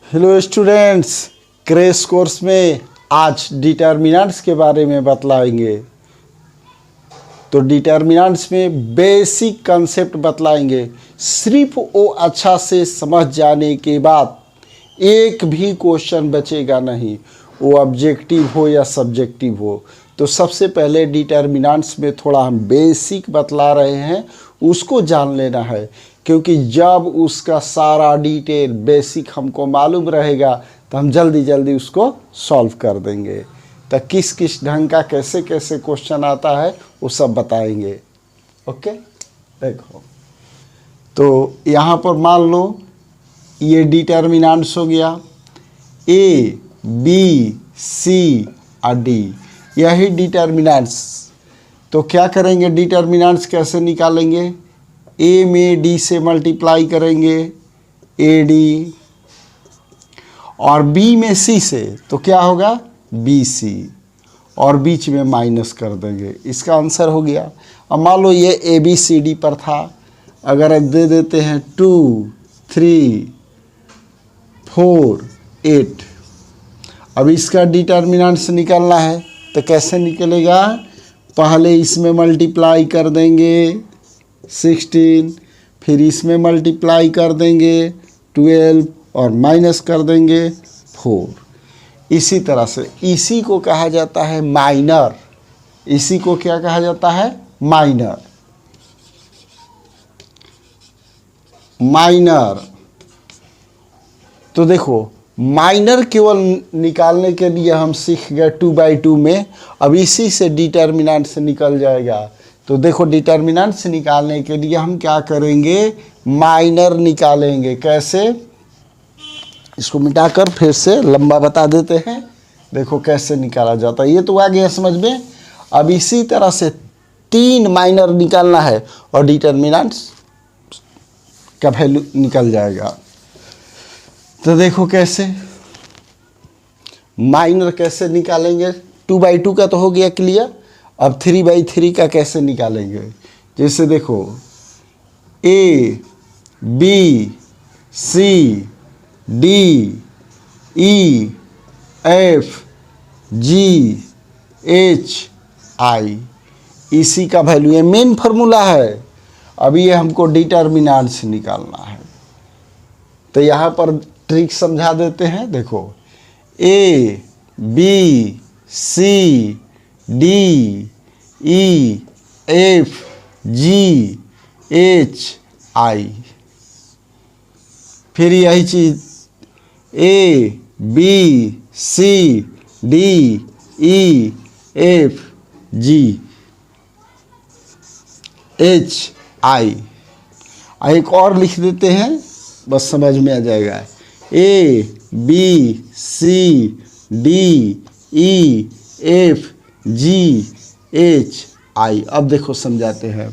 Hello students, crash course में आज determinants के बारे में बतलाएंगे। तो डिटर्मिनेंट्स में बेसिक कंसेप्ट बतलाएंगे। सिर्फ वो अच्छा से समझ जाने के बाद एक भी क्वेश्चन बचेगा नहीं, वो ऑब्जेक्टिव हो या सब्जेक्टिव हो। तो सबसे पहले डिटर्मिनेंट्स में थोड़ा हम बेसिक बतला रहे हैं, उसको जान लेना है, क्योंकि जब उसका सारा डिटेल बेसिक हमको मालूम रहेगा तो हम जल्दी जल्दी उसको सॉल्व कर देंगे। तो किस किस ढंग का कैसे कैसे क्वेश्चन आता है वो सब बताएंगे। ओके, देखो तो यहाँ पर मान लो ये डिटर्मिनेंट्स हो गया, ए बी सी और डी, यही डिटर्मिनेंट्स। तो क्या करेंगे, डिटर्मिनेंट्स कैसे निकालेंगे? ए में डी से मल्टीप्लाई करेंगे, ए डी, और बी में सी से, तो क्या होगा बी सी, और बीच में माइनस कर देंगे। इसका आंसर हो गया। अब मान लो ये ए बी सी डी पर था, अगर दे देते हैं 2 3 4 8। अब इसका डिटर्मिनेंट्स निकालना है तो कैसे निकलेगा? पहले इसमें मल्टीप्लाई कर देंगे 16, फिर इसमें मल्टीप्लाई कर देंगे 12 और माइनस कर देंगे 4। इसी तरह से इसी को कहा जाता है माइनर। इसी को क्या कहा जाता है? माइनर। माइनर। तो देखो, माइनर केवल निकालने के लिए हम सीख गए 2/2 में। अब इसी से डिटर्मिनेंट से निकल जाएगा। तो देखो, डिटर्मिनेंट से निकालने के लिए हम क्या करेंगे? माइनर निकालेंगे। कैसे? इसको मिटाकर फिर से लंबा बता देते हैं। देखो कैसे निकाला जाता है, ये तो आ गया समझ में। अब इसी तरह से 3 माइनर निकालना है और डिटर्मिनेंट्स का वैल्यू निकल जाएगा। तो देखो कैसे माइनर कैसे निकालेंगे। 2/2 का तो हो गया क्लियर। अब 3/3 का कैसे निकालेंगे? जैसे देखो, A B C D E F G H I, इसी का वैल्यू, ये मेन फार्मूला है। अभी ये हमको डिटर्मिनेंट्स निकालना है। तो यहाँ पर ट्रिक समझा देते हैं। देखो, A B C D E F G H I, फिर यही चीज़ A B C D E F G H I. एक और लिख देते हैं, बस समझ में आ जाएगा। A B C D E F G H I. अब देखो समझाते हैं।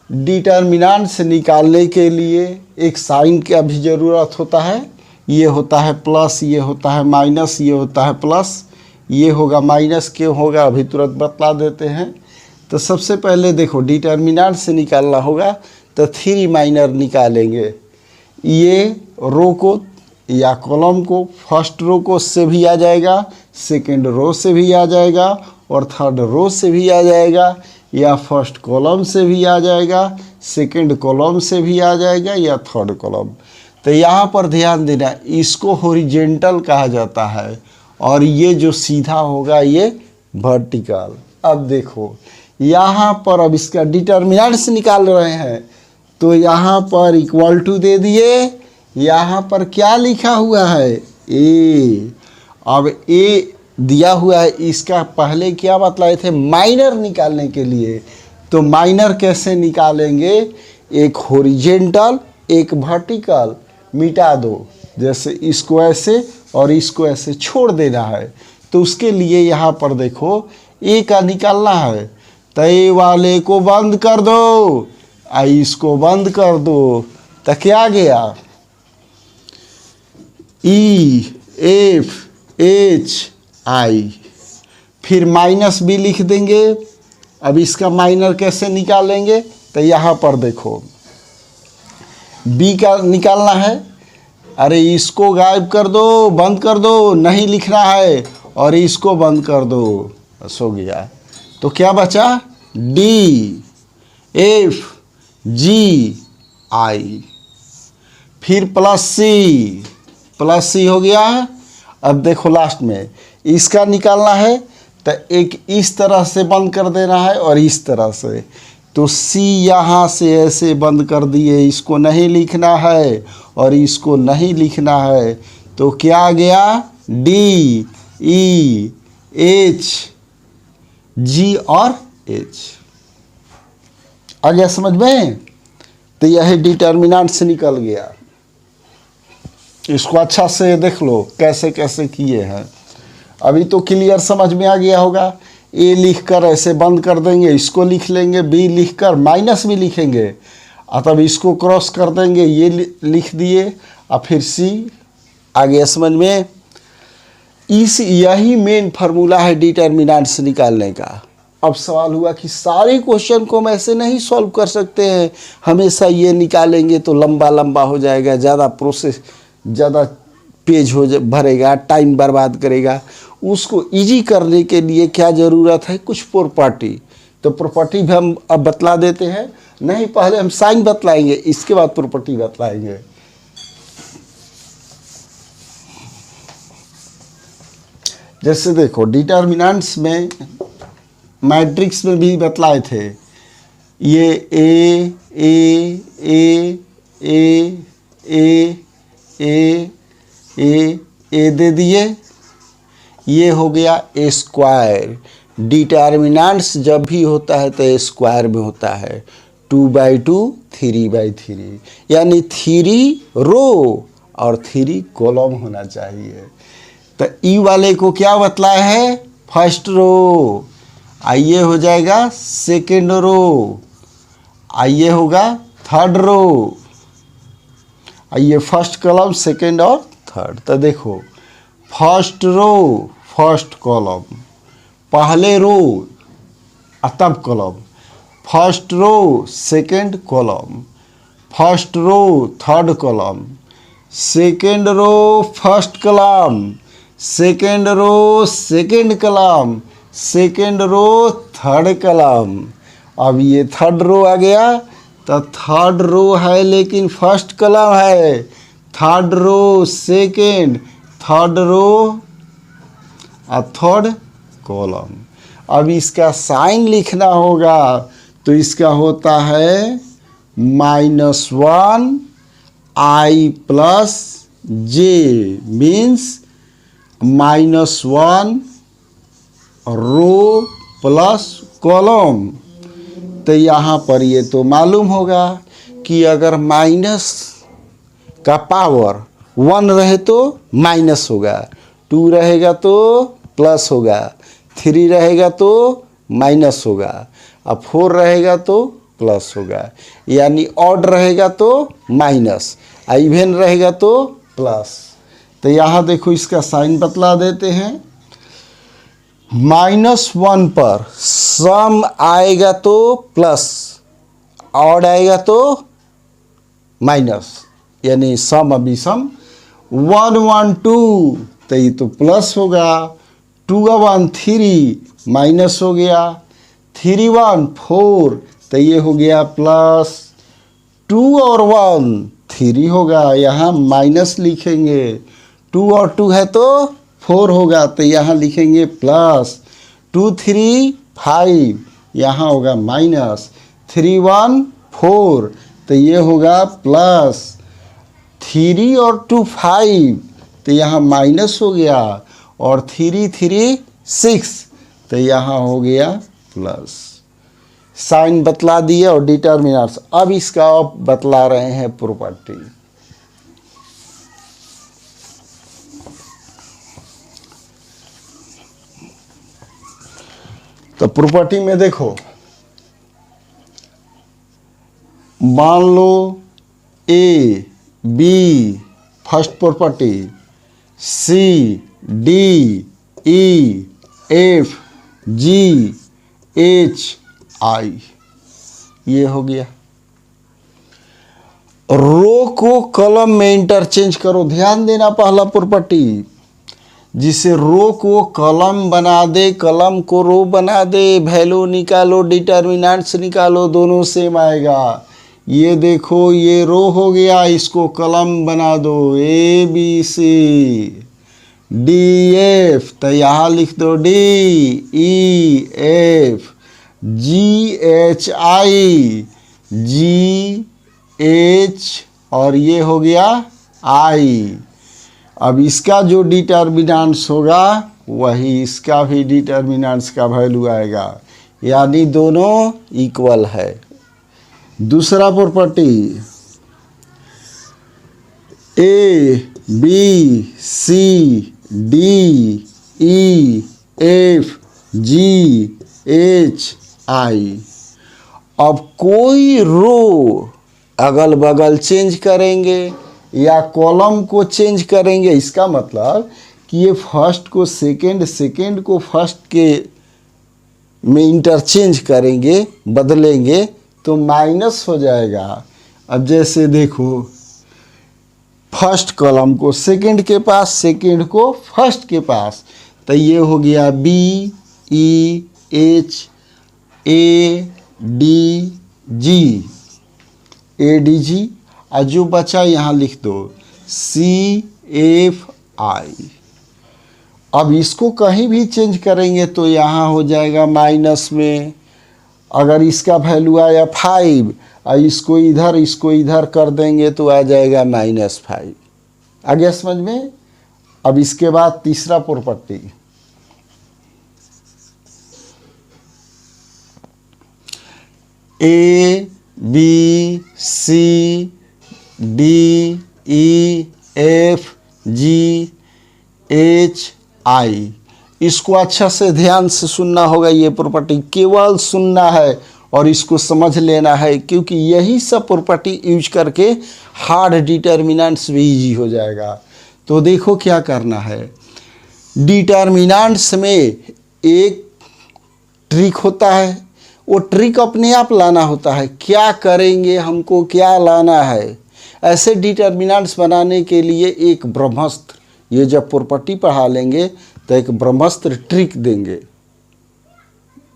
डिटर्मिनेंट्स निकालने के लिए एक साइन का भी ज़रूरत होता है। ये होता है प्लस, ये होता है माइनस, ये होता है प्लस, ये होगा माइनस। क्यों होगा अभी तुरंत बतला देते हैं। तो सबसे पहले देखो, डिटर्मिनेंट से निकालना होगा तो 3 माइनर निकालेंगे। ये रो को या कॉलम को, फर्स्ट रो को से भी आ जाएगा, सेकंड रो से भी आ जाएगा, और थर्ड रो से भी आ जाएगा, या फर्स्ट कॉलम से भी आ जाएगा, सेकंड कॉलम से भी आ जाएगा, या थर्ड कॉलम। तो यहाँ पर ध्यान देना, इसको हॉरिजेंटल कहा जाता है, और ये जो सीधा होगा ये वर्टिकल। अब देखो यहाँ पर, अब इसका डिटर्मिनेंट्स निकाल रहे हैं तो यहाँ पर इक्वल टू दे दिए। यहाँ पर क्या लिखा हुआ है? ए। अब ए दिया हुआ है, इसका पहले क्या बतलाए थे? माइनर निकालने के लिए। तो माइनर कैसे निकालेंगे? एक हॉरिजेंटल, एक वर्टिकल। मिटा दो, जैसे इसको ऐसे और इसको ऐसे छोड़ देना है। तो उसके लिए यहाँ पर देखो, ए का निकालना है तो ए वाले को बंद कर दो, इसको बंद कर दो। तो क्या गया? E F H I. फिर माइनस भी लिख देंगे। अब इसका माइनर कैसे निकालेंगे? तो यहाँ पर देखो, बी का निकालना है, अरे इसको गायब कर दो, बंद कर दो, नहीं लिखना है, और इसको बंद कर दो, बस हो गया। तो क्या बचा? डी एफ जी आई, फिर प्लस सी हो गया। अब देखो लास्ट में इसका निकालना है तो एक इस तरह से बंद कर देना है और इस तरह से। तो सी यहाँ से ऐसे बंद कर दिए, इसको नहीं लिखना है और इसको नहीं लिखना है। तो क्या आ गया? डी ई एच जी और एच। आ गया समझ में? तो यह डिटर्मिनेंट से निकल गया। इसको अच्छा से देख लो कैसे कैसे किए हैं। अभी तो क्लियर समझ में आ गया होगा। ए लिख कर ऐसे बंद कर देंगे, इसको लिख लेंगे, बी लिख कर माइनस भी लिखेंगे, और तब इसको क्रॉस कर देंगे, ये लिख दिए, और फिर सी। आ गया समझ में? यही मेन फार्मूला है डिटर्मिनेंट्स निकालने का। अब सवाल हुआ कि सारे क्वेश्चन को हम ऐसे नहीं सॉल्व कर सकते हैं, हमेशा ये निकालेंगे तो लंबा लंबा हो जाएगा, ज़्यादा प्रोसेस, ज़्यादा पेज भरेगा, टाइम बर्बाद करेगा। उसको इजी करने के लिए क्या ज़रूरत है? कुछ प्रॉपर्टी। तो प्रॉपर्टी भी हम अब बतला देते हैं। नहीं, पहले हम साइन बतलाएंगे, इसके बाद प्रॉपर्टी बतलाएंगे। जैसे देखो डिटर्मिनेंट्स में मैट्रिक्स में भी बतलाए थे, ये ए ए ए ए ए ए ए ए दे दिए, ये हो गया ए स्क्वायर। डिटर्मिनेंट्स जब भी होता है तो ए स्क्वायर में होता है, 2/2 3/3, यानी 3 रो और 3 कॉलम होना चाहिए। तो ई वाले को क्या बतलाया है? First row. आइए हो जाएगा सेकेंड रो, आइए होगा थर्ड रो, आइए फर्स्ट कॉलम, सेकेंड और थर्ड। तो देखो फर्स्ट रो फर्स्ट कॉलम, पहले रो तब column, first row second column, first row third column, second row first column, second row second column, second row third column. अब ये third row आ गया, तो third row है लेकिन फर्स्ट कॉलम है, third row second, third row और third column. अब इसका साइन लिखना होगा, तो इसका होता है -1 i plus J, means -1 row plus column. तो यहाँ पर ये तो मालूम होगा कि अगर माइनस का पावर 1 रहे तो माइनस होगा, 2 रहेगा तो प्लस होगा, 3 रहेगा तो माइनस होगा, और 4 रहेगा तो प्लस होगा। यानी ऑड रहेगा तो माइनस, इवन रहेगा तो प्लस। तो यहाँ देखो इसका साइन बतला देते हैं। -1 पर सम आएगा तो प्लस, ऑड आएगा तो माइनस, यानी सम अभी सम। 1 1 2 तो ये तो प्लस होगा, 2 1 3 माइनस हो गया, 3 1 4 तो ये हो गया प्लस, 2 और 1 3 होगा, यहाँ माइनस लिखेंगे, 2 और 2 है तो 4 होगा, तो यहाँ लिखेंगे प्लस, 2 3 5 यहाँ होगा माइनस, 3 1 4 तो ये होगा प्लस, 3 और 2 5 तो यहाँ माइनस हो गया, और 3 3 6 तो यहाँ हो गया प्लस। साइन बतला दिए और डिटर्मिनेंट्स। अब इसका अब बतला रहे हैं प्रॉपर्टी। तो प्रॉपर्टी में देखो, मान लो A B first property, C D E F G H I, ये हो गया। रो को कॉलम में इंटरचेंज करो। ध्यान देना, पहला प्रॉपर्टी, जिसे रो को कॉलम बना दे, कॉलम को रो बना दे, वैल्यू निकालो, डिटर्मिनेंट्स निकालो, दोनों सेम आएगा। ये देखो, ये रो हो गया, इसको कॉलम बना दो, A B C D F, तो यहाँ लिख दो D E F G H I G H, और ये हो गया आई। अब इसका जो डिटर्मिनेंट्स होगा वही इसका भी डिटर्मिनेंट्स का वैल्यू आएगा, यानी दोनों इक्वल है। दूसरा property, A B C D E F G H I. अब कोई रो अगल बगल चेंज करेंगे या कॉलम को चेंज करेंगे, इसका मतलब कि ये फर्स्ट को सेकंड, सेकंड को फर्स्ट के में इंटरचेंज करेंगे, बदलेंगे, तो माइनस हो जाएगा। अब जैसे देखो, फर्स्ट कॉलम को सेकंड के पास, सेकंड को फर्स्ट के पास, तो ये हो गया B E H A D G, A D G, और जो बचा यहाँ लिख दो सी एफ आई। अब इसको कहीं भी चेंज करेंगे तो यहाँ हो जाएगा माइनस में। अगर इसका वैल्यू आया 5 और इसको इधर कर देंगे तो आ जाएगा -5। आ गया समझ में? अब इसके बाद तीसरा property, A B C D E F G H I. इसको अच्छा से ध्यान से सुनना होगा, ये प्रॉपर्टी केवल सुनना है और इसको समझ लेना है, क्योंकि यही सब प्रॉपर्टी यूज करके हार्ड डिटर्मिनेंट्स भी इजी हो जाएगा। तो देखो क्या करना है, डिटर्मिनेंट्स में एक ट्रिक होता है, वो ट्रिक अपने आप लाना होता है। क्या करेंगे, हमको क्या लाना है, ऐसे डिटर्मिनेंट्स बनाने के लिए एक ब्रह्मास्त्र, ये जब प्रॉपर्टी पढ़ा लेंगे तो एक ब्रह्मास्त्र ट्रिक देंगे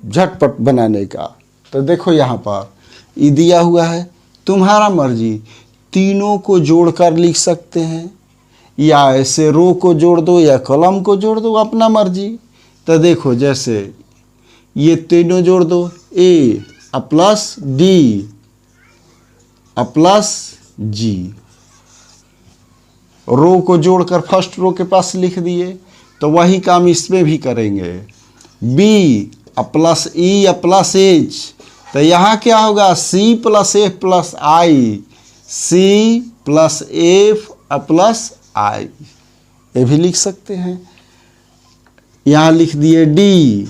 झटपट बनाने का। तो देखो यहाँ पर ये दिया हुआ है, तुम्हारा मर्जी, तीनों को जोड़कर लिख सकते हैं, या ऐसे रो को जोड़ दो या कॉलम को जोड़ दो, अपना मर्जी। तो देखो जैसे ये तीनों जोड़ दो, ए प्लस डी प्लस जी, रो को जोड़कर फर्स्ट रो के पास लिख दिए, तो वही काम इसमें भी करेंगे। B plus E plus H, तो यहाँ क्या होगा, C plus F plus I, C plus F plus I, ये भी लिख सकते हैं। यहाँ लिख दिए डी,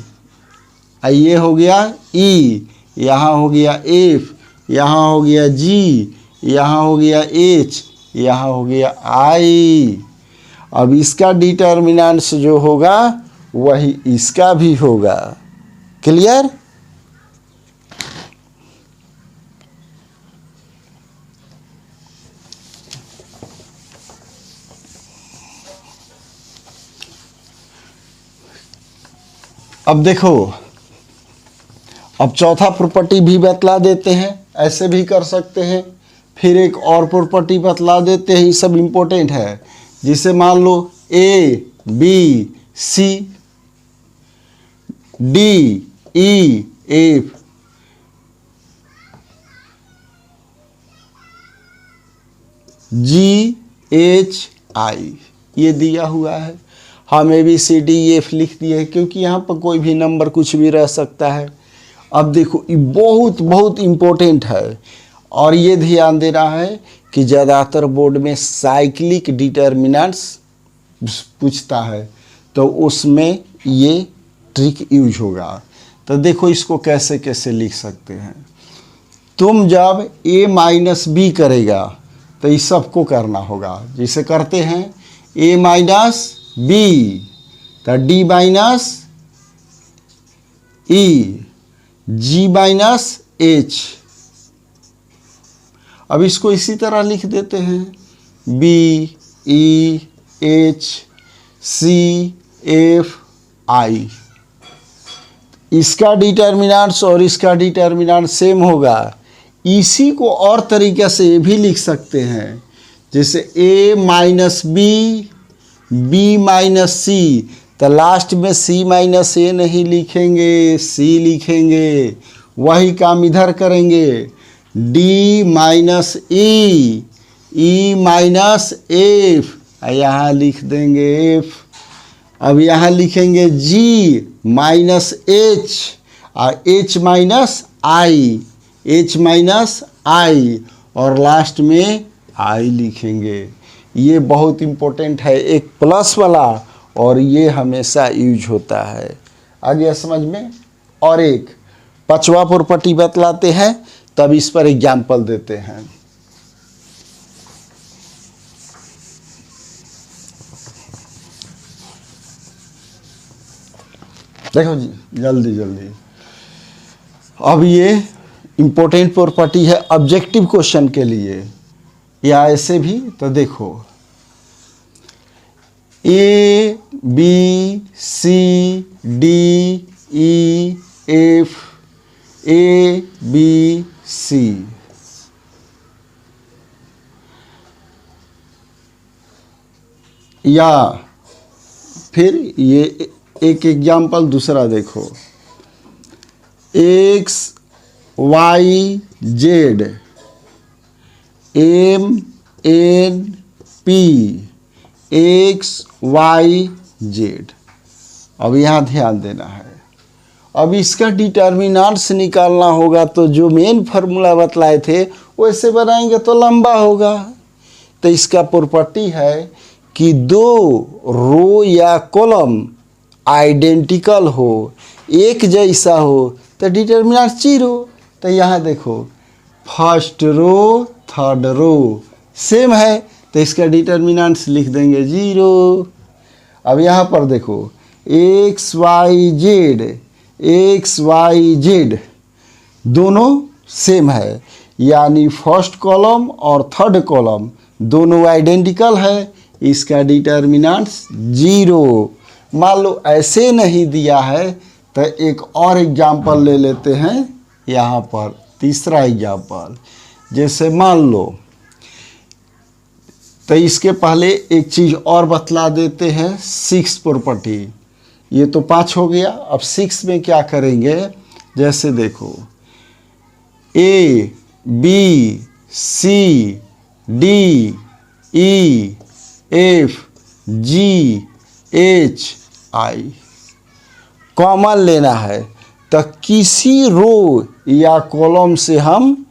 ये हो गया ई, यहाँ हो गया एफ, यहाँ हो गया जी, यहाँ हो गया एच, यहाँ हो गया आई। अब इसका डिटर्मिनेंट्स जो होगा वही इसका भी होगा। क्लियर? अब देखो, अब चौथा प्रॉपर्टी भी बतला देते हैं, ऐसे भी कर सकते हैं। फिर एक और प्रॉपर्टी बतला देते हैं, ये सब इम्पोर्टेंट है। जिसे मान लो A B C D E F G H I, ये दिया हुआ है। हम A B C D F लिख दिए क्योंकि यहाँ पर कोई भी नंबर कुछ भी रह सकता है। अब देखो, ये बहुत बहुत इम्पोर्टेंट है, और ये ध्यान देना है कि ज़्यादातर बोर्ड में साइक्लिक डिटर्मिनेंट्स पूछता है, तो उसमें ये ट्रिक यूज होगा। तो देखो इसको कैसे कैसे लिख सकते हैं। तुम जब a माइनस बी करेगा तो इस सबको करना होगा, जिसे करते हैं a माइनस बी, तो d minus E, G minus H, अब इसको इसी तरह लिख देते हैं, B E H C F I. इसका डिटर्मिनेंट्स और इसका डिटर्मिनेंट सेम होगा। इसी को और तरीके से ये भी लिख सकते हैं, जैसे a माइनस बी माइनस सी, तो लास्ट में c माइनस ए नहीं लिखेंगे, c लिखेंगे। वही काम इधर करेंगे, d minus E minus F, यहाँ लिख देंगे f। अब यहाँ लिखेंगे g माइनस एच और h माइनस आई और लास्ट में i लिखेंगे। ये बहुत इम्पोर्टेंट है, एक प्लस वाला, और ये हमेशा यूज होता है। आ गया समझ में। और एक पांचवा प्रॉपर्टी बतलाते हैं, तब इस पर एग्जाम्पल देते हैं। देखो जी, जल्दी जल्दी। अब ये इम्पोर्टेंट प्रॉपर्टी है ऑब्जेक्टिव क्वेश्चन के लिए, या ऐसे भी तो देखो, A B C D E F, A B C, या फिर ये एक एग्जाम्पल दूसरा देखो, X Y Z M N P X Y Z. अब यहाँ ध्यान देना है, अब इसका डिटर्मिनेंट्स निकालना होगा, तो जो मेन फार्मूला बतलाए थे वैसे बनाएंगे तो लंबा होगा। तो इसका प्रॉपर्टी है कि दो रो या कॉलम आइडेंटिकल हो, एक जैसा हो, तो डिटर्मिनेंट 0। तो यहाँ देखो, first row third row same है, तो इसका डिटर्मिनेंट्स लिख देंगे 0। अब यहाँ पर देखो, एक्स वाई जेड दोनों सेम है, यानी फर्स्ट कॉलम और थर्ड कॉलम दोनों आइडेंटिकल है, इसका डिटर्मिनेंट्स 0। मान लो ऐसे नहीं दिया है तो एक और एग्जाम्पल ले लेते हैं। यहाँ पर तीसरा एग्जाम्पल, जैसे मान लो, तो इसके पहले एक चीज़ और बतला देते हैं, 6 प्रॉपर्टी। ये तो 5 हो गया, अब 6 में क्या करेंगे, जैसे देखो, A B C D E F G H I common लेना है, तो किसी रो या कॉलम से हम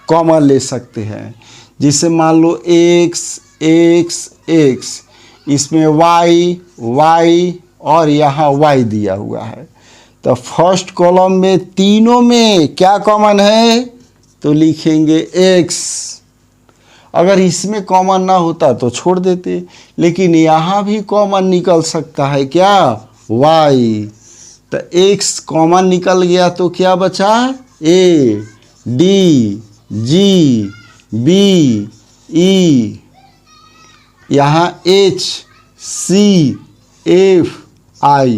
कॉमन ले सकते हैं। जिसे मान लो एक्स एक्स एक्स, इसमें वाई और यहाँ वाई दिया हुआ है, तो फर्स्ट कॉलम में तीनों में क्या कॉमन है, तो लिखेंगे एक्स। अगर इसमें कॉमन ना होता तो छोड़ देते, लेकिन यहाँ भी कॉमन निकल सकता है क्या, वाई। तो एक्स कॉमन निकल गया तो क्या बचा, ए डी जी बी ई, यहाँ एच सी एफ आई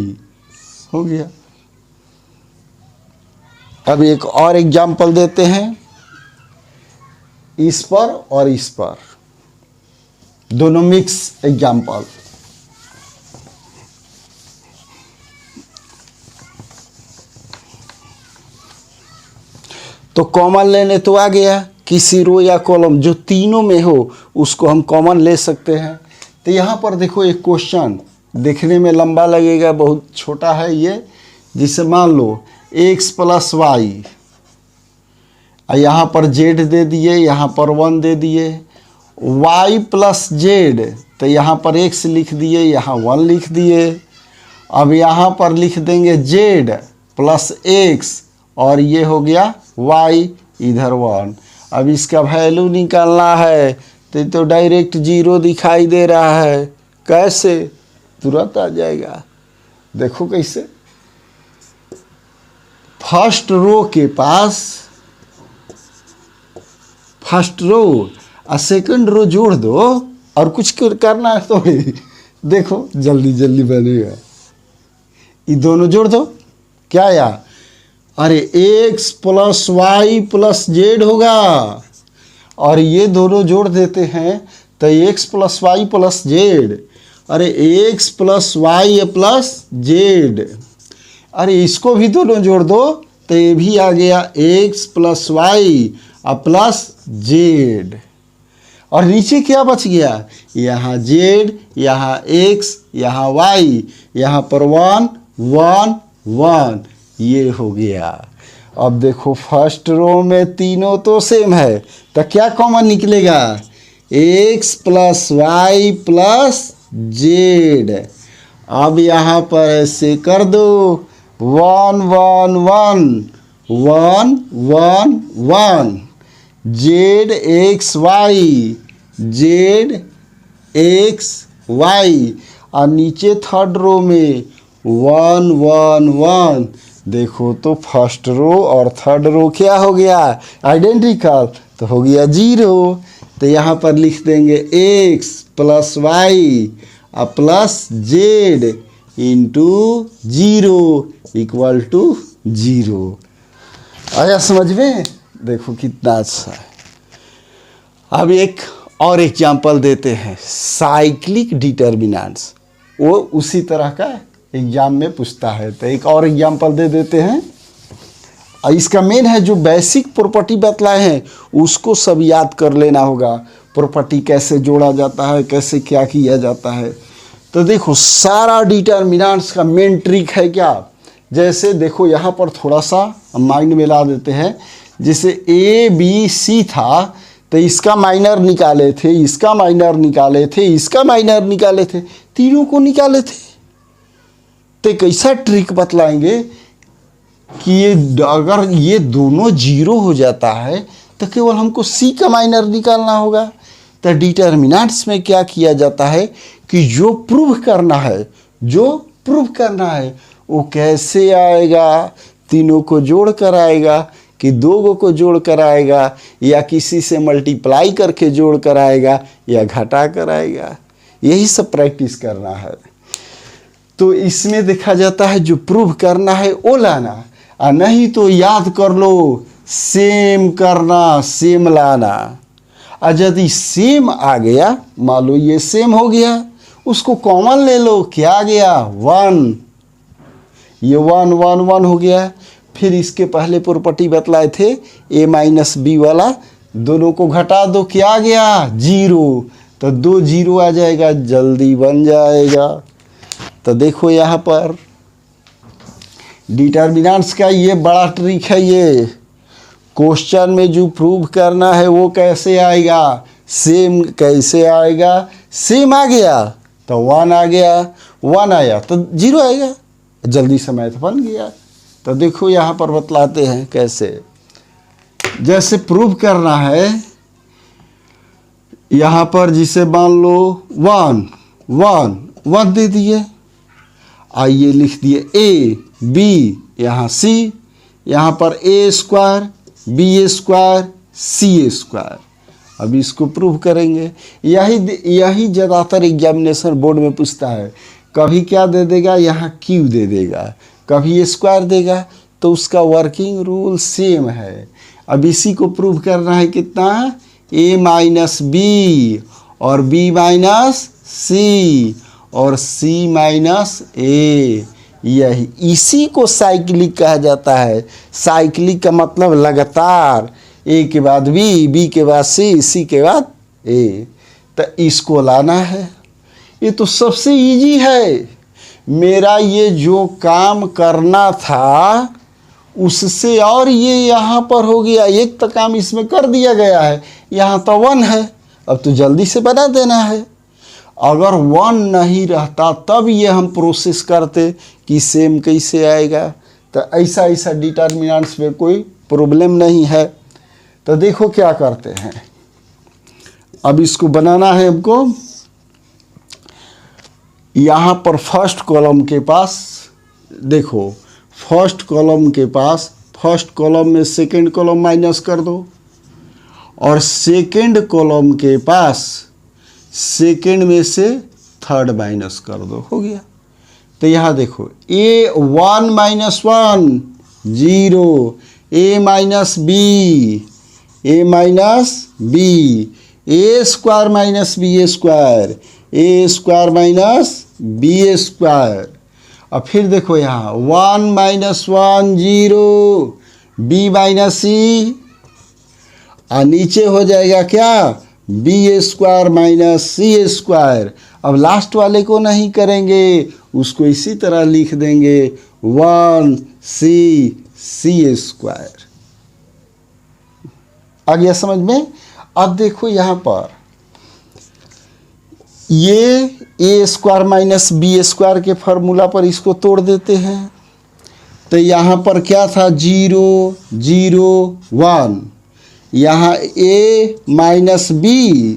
हो गया। अब एक और एग्जाम्पल देते हैं, इस पर और इस पर, दोनों मिक्स एग्जाम्पल। तो कॉमन लेने तो आ गया, किसी रो या कॉलम जो तीनों में हो उसको हम कॉमन ले सकते हैं। तो यहाँ पर देखो, एक क्वेश्चन देखने में लंबा लगेगा, बहुत छोटा है ये, जिसे मान लो x प्लस वाई, यहाँ पर z दे दिए, यहाँ पर 1 दे दिए, y प्लस z, तो यहाँ पर x लिख दिए, यहाँ 1 लिख दिए। अब यहाँ पर लिख देंगे z प्लस x, और ये हो गया y, इधर 1। अब इसका वैल्यू निकालना है, तो डायरेक्ट 0 दिखाई दे रहा है, कैसे, तुरंत आ जाएगा। देखो कैसे, फर्स्ट रो के पास फर्स्ट रो और सेकंड रो जोड़ दो और कुछ करना है थोड़ी। देखो जल्दी जल्दी बनेगा। ये दोनों जोड़ दो, क्या आया? अरे x plus y plus z होगा। और ये दोनों जोड़ देते हैं तो x plus y plus z. अरे x plus y plus z. अरे इसको भी दोनों जोड़ दो तो ये भी आ गया x plus y plus z. और नीचे क्या बच गया? यहाँ जेड, यहाँ x, यहाँ y, यहाँ पर 1 1 1, ये हो गया। अब देखो फर्स्ट रो में तीनों तो सेम है तो क्या कॉमन निकलेगा? x plus y plus z. अब यहाँ पर ऐसे कर दो 1 1 1 1 1 1, z x Y, z x y. और नीचे थर्ड रो में 1 1 1। देखो तो फर्स्ट रो और थर्ड रो क्या हो गया? आइडेंटिकल, तो हो गया 0। तो यहाँ पर लिख देंगे x plus y plus z into 0 equal to 0। आया समझ में? देखो कितना अच्छा है। अब एक और एग्जाम्पल देते हैं, साइक्लिक डिटर्मिनेंट्स। वो उसी तरह का एग्जाम में पूछता है, तो एक और एग्जाम्पल दे देते हैं। इसका मेन है जो बेसिक प्रॉपर्टी बतलाए हैं उसको सब याद कर लेना होगा। प्रॉपर्टी कैसे जोड़ा जाता है, कैसे क्या किया जाता है। तो देखो सारा डिटर्मिनेंट्स का मेन ट्रिक है क्या? जैसे देखो यहाँ पर थोड़ा सा माइंड में ला देते हैं। जैसे ए बी सी था तो इसका माइनर निकाले थे, इसका माइनर निकाले थे, इसका माइनर निकाले थे, तीनों को निकाले थे। तो कैसा ट्रिक बतलाएंगे कि ये अगर ये दोनों 0 हो जाता है तो केवल हमको सी का माइनर निकालना होगा। तो डिटर्मिनेंट्स में क्या किया जाता है कि जो प्रूव करना है, जो प्रूव करना है वो कैसे आएगा? तीनों को जोड़ कर आएगा कि दो को जोड़ कर आएगा, या किसी से मल्टीप्लाई करके जोड़ कर आएगा, या घटा कर आएगा। यही सब प्रैक्टिस करना है। तो इसमें देखा जाता है जो प्रूव करना है वो लाना, और नहीं तो याद कर लो सेम करना, सेम लाना। और यदि सेम आ गया, मान लो ये सेम हो गया, उसको कॉमन ले लो, क्या आ गया? 1। ये 1 1 1 हो गया। फिर इसके पहले प्रॉपर्टी बतलाए थे a माइनस बी वाला, दोनों को घटा दो, क्या आ गया? 0। तो 2 0 आ जाएगा, जल्दी बन जाएगा। तो देखो यहाँ पर डिटर्मिनेंट्स का ये बड़ा ट्रिक है। ये क्वेश्चन में जो प्रूव करना है वो कैसे आएगा? सेम कैसे आएगा? सेम आ गया तो 1 आ गया, 1 आया तो 0 आएगा, जल्दी से मैथ बन गया। तो देखो यहाँ पर बतलाते हैं कैसे। जैसे प्रूव करना है, यहाँ पर जिसे मान लो 1 1 1 दे दिए, आइए लिख दिए a b, यहाँ c, यहाँ पर a square b square c square. अब इसको प्रूव करेंगे। यही ज़्यादातर एग्जामिनेशन बोर्ड में पूछता है। कभी क्या दे देगा? यहाँ q दे देगा, कभी स्क्वायर देगा। तो उसका वर्किंग रूल सेम है। अब इसी को प्रूव करना है कितना? a माइनस बी और b माइनस सी और c माइनस a। यही इसी को साइक्लिक कहा जाता है। साइक्लिक का मतलब लगातार, a के बाद b के बाद c के बाद a। तो इसको लाना है। ये तो सबसे इजी है। मेरा ये जो काम करना था उससे और ये यहाँ पर हो गया, एक तो काम इसमें कर दिया गया है, यहाँ तो 1 है, अब तो जल्दी से बना देना है। अगर 1 नहीं रहता तब ये हम प्रोसेस करते कि सेम कैसे आएगा। तो ऐसा डिटर्मिनेंट्स में कोई प्रॉब्लम नहीं है। तो देखो क्या करते हैं। अब इसको बनाना है हमको। यहाँ पर फर्स्ट कॉलम के पास देखो, फर्स्ट कॉलम के पास फर्स्ट कॉलम में सेकंड कॉलम माइनस कर दो, और सेकेंड कॉलम के पास सेकेंड में से थर्ड माइनस कर दो, हो गया। तो यहाँ देखो ए 1 माइनस 1 0, ए माइनस बी, ए माइनस बी, ए स्क्वायर माइनस बी स्क्वायर, ए स्क्वायर माइनस बी स्क्वायर। और फिर देखो यहाँ 1 माइनस 1 0, बी माइनस सी, और नीचे हो जाएगा क्या, बी स्क्वायर माइनस सी स्क्वायर। अब लास्ट वाले को नहीं करेंगे, उसको इसी तरह लिख देंगे 1 सी स्क्वायर। आ गया समझ में। अब देखो यहाँ पर ये ए स्क्वायर माइनस बी स्क्वायर के फार्मूला पर इसको तोड़ देते हैं। तो यहाँ पर क्या था 0 0 1, यहाँ ए माइनस बी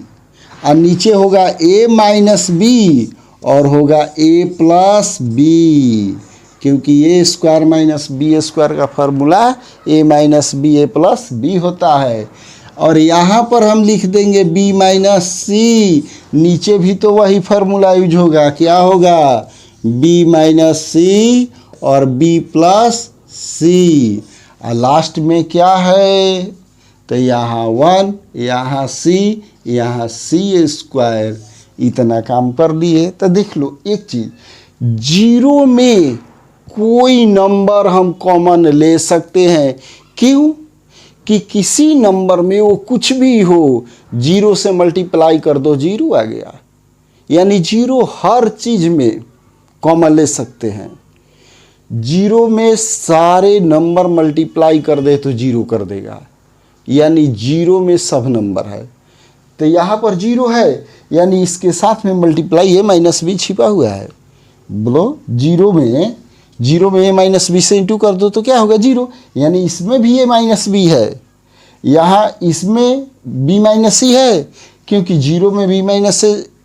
और नीचे होगा ए माइनस बी और होगा ए प्लस बी, क्योंकि ए स्क्वायर माइनस बी स्क्वायर का फार्मूला ए माइनस बी ए प्लस बी होता है। और यहाँ पर हम लिख देंगे बी माइनस सी, नीचे भी तो वही फार्मूला यूज होगा, क्या होगा बी माइनस सी और बी प्लस सी, और लास्ट में क्या है, तो यहाँ 1, यहाँ सी, यहाँ सी स्क्वायर। इतना काम कर लिए। तो देख लो एक चीज़, 0 में कोई नंबर हम कॉमन ले सकते हैं। क्यों? कि किसी नंबर में वो कुछ भी हो, 0 से मल्टीप्लाई कर दो 0 आ गया। यानी 0 हर चीज़ में कॉमन ले सकते हैं। 0 में सारे नंबर मल्टीप्लाई कर दे तो 0 कर देगा, यानी 0 में सब नंबर है। तो यहाँ पर 0 है, यानी इसके साथ में मल्टीप्लाई ए माइनस बी छिपा हुआ है। बोलो 0 में ए माइनस बी से इंटू कर दो तो क्या होगा 0, यानी इसमें भी ए माइनस बी है, यहाँ इसमें बी माइनस सी है, क्योंकि 0 में बी माइनस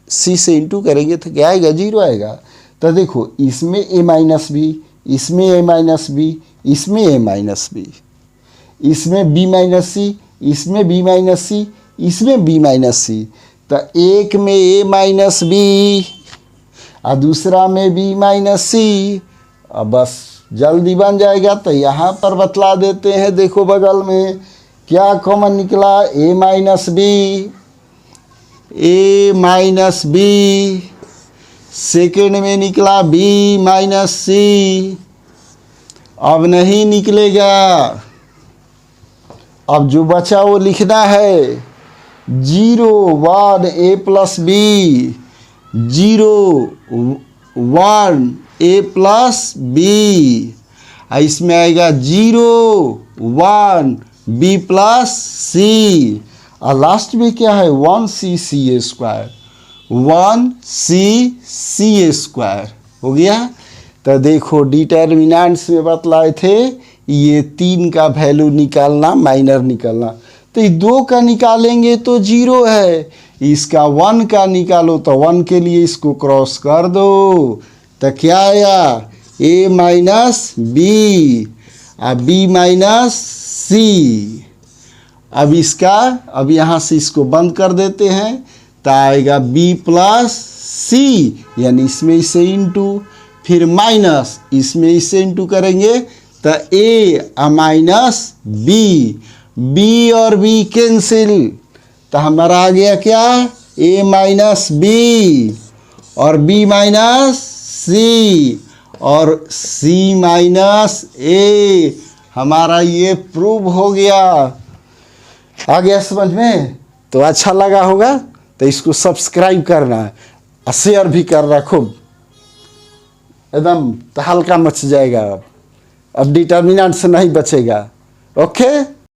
सी से इंटू करेंगे तो क्या आएगा 0 आएगा। तो देखो इसमें ए माइनस बी, इसमें ए माइनस बी, इसमें ए माइनस बी, इसमें बी माइनस सी, इसमें बी माइनस सी, इसमें बी माइनस सी। तो एक में ए माइनस बी और दूसरा में बी माइनस सी। अब बस जल्दी बन जाएगा। तो यहाँ पर बतला देते हैं, देखो बगल में क्या कॉमन निकला, ए माइनस बी, ए माइनस बी, सेकेंड में निकला बी माइनस सी। अब नहीं निकलेगा, अब जो बचा वो लिखना है 0 1 ए प्लस बी, 0 1 ए प्लस बी, इसमें आएगा 0 1 बी प्लस सी, और लास्ट में क्या है 1 सी स्क्वायर, 1 सी स्क्वायर हो गया। तो देखो डिटर्मिनेंट्स में बतलाए थे ये 3 का वैल्यू निकालना, माइनर निकालना। तो ये 2 का निकालेंगे तो 0 है, इसका 1 का निकालो तो 1 के लिए इसको क्रॉस कर दो तो क्या आया ए माइनस बी और बी माइनस सी। अब यहाँ से इसको बंद कर देते हैं तो आएगा बी प्लस सी, यानी इसमें इसे इंटू, फिर माइनस इसमें इसे इंटू करेंगे तो ए माइनस बी, बी और बी कैंसिल, तो हमारा आ गया क्या ए माइनस बी और बी माइनस सी और सी माइनस ए। हमारा ये प्रूव हो गया। आ गया समझ में? तो अच्छा लगा होगा तो इसको सब्सक्राइब करना और शेयर भी करना खूब, एकदम तो हल्का मच जाएगा। अब डिटर्मिनेंट से नहीं बचेगा। ओके।